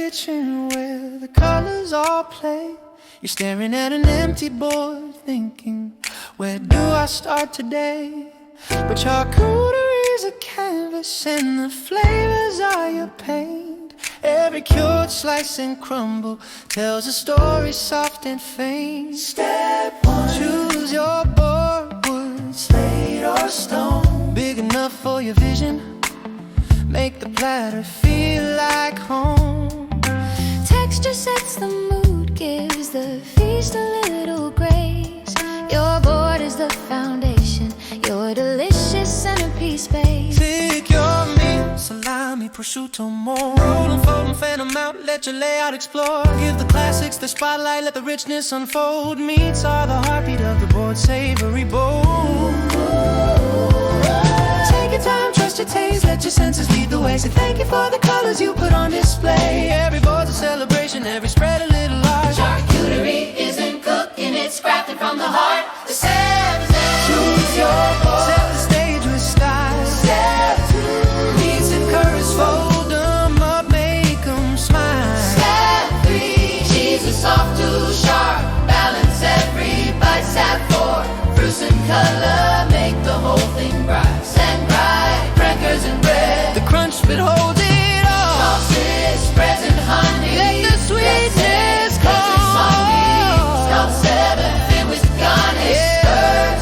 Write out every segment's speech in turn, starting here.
kitchen where the colors all play. You're staring at an empty board thinking, where do I start today? But charcuterie's a canvas and the flavors are your paint. Every cured slice and crumble tells a story soft and faint. Step one, choose your board, wood, slate or stone. Big enough for your vision, make the platter feel like home. Texture sets the mood, gives the feast a little grace. Your board is the foundation, your delicious centerpiece base. Pick your meal, salami, prosciutto, more. Roll and fold and fan them out, let your layout explore. Give the classics the spotlight, let the richness unfold. Meats are the heartbeat of the board, savory bowl. Take your time, trust your taste, let your senses lead the way. Say thank you for the colors you put on display. Every board's a celebration, every spread a little art. Charcuterie isn't cooking, it's crafted from the heart. The 7 steps. Choose your board, set the stage with style. Step 2. Meats and curries, fold them up, make them smile. Step 3. Cheese is soft to sharp, balance every bite. Step 4. Fruits and color make the whole thing bright. Crackers and bread, The crunch bit holds it all. sauces, breads and honey. Let the sweetness come. Step 7, fill with garnish.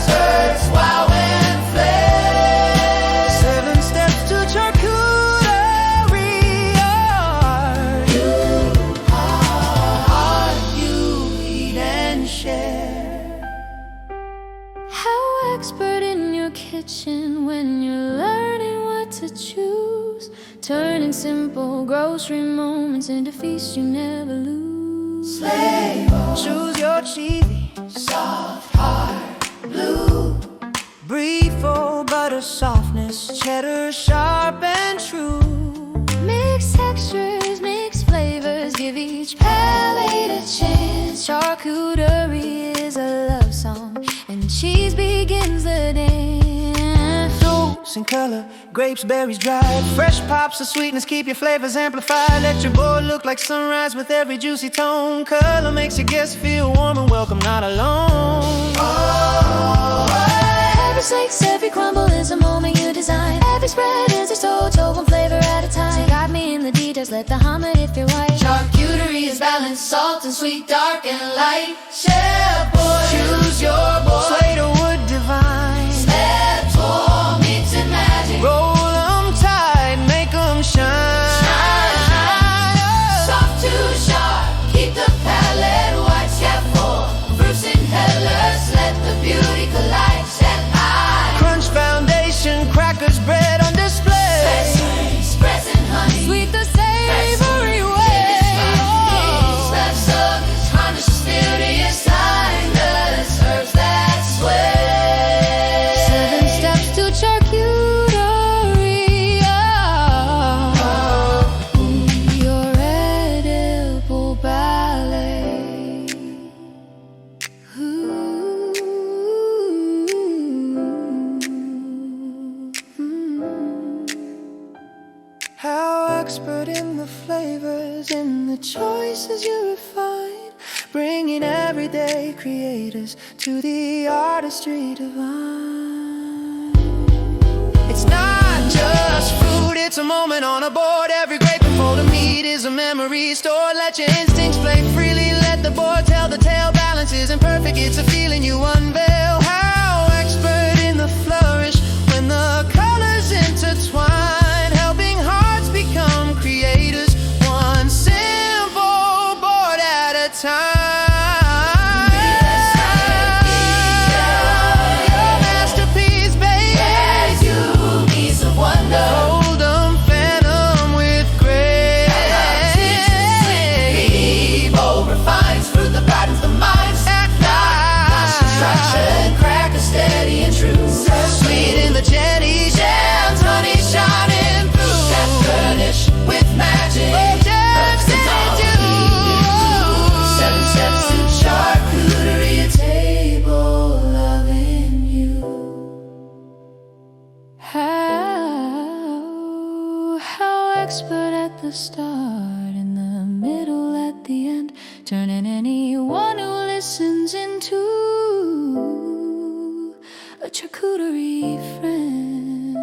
Skirts, wow and flair. 7 steps to charcuterie art. You eat and share. How expert in your kitchen when you're learning what to choose, turning simple grocery moments into feasts you never lose. Choose your chili, Soft, hard, blue. brie full butter softness, cheddar sharp and true. Mix textures, mix flavors, give each palate a chance. Charcuterie is a love song, and cheese begins the dance. Fruits and color, grapes, berries dried, fresh pops of sweetness, keep your flavors amplified. Let your board look like sunrise with every juicy tone. Color makes your guests feel warm and welcome, not alone. Every slice, every crumble is a moment you design. Every spread is a soul, one flavor at a time. So guide me in the details, let the homage if you're white. Charcuterie is balanced, salt and sweet, dark and light. Chef boy, choose your boy. Slate or wood divine, Step 4, meats and magic. roll them tight, make them shine. Soft to sharp, keep the palate white. Step 4, fruits and colors, let the beauty collide. Step 5, Crunch foundation, crackers, bread on display. spreads and honey. Sweet the savory way. Step 6, harness mysterious time. The herbs that sway. 7 steps to charcuterie art. Your edible ballet. How expert in the flavors, in the choices you refine, bringing everyday creators to the artistry divine. It's not just fruit, it's a moment on a board. Every grape and fold of meat is a memory stored. Let your instincts play freely, let the board tell the tale. Balance isn't perfect, it's a feeling you unveil. How expert in the flourish when the colors intertwine, helping hearts become creators, one simple board at a time. Your masterpiece, baby. There's you, piece of wonder. Hold 'em, fan 'em with grace. Bold refines, fruit that brightens the mind. Gosh, construction, cracker steady and true. Sweet in the jetty, Gems, honey shining through. Chef furnish with magic. Herbs and all we do. 7 steps to charcuterie, a table loving you. How expert at the start, in the middle at the end, turning anyone who listens into a charcuterie friend.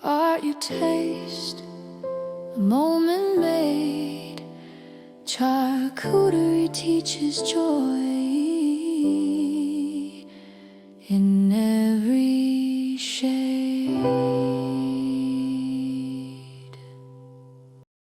Art you taste, a moment made. Charcuterie teaches joy.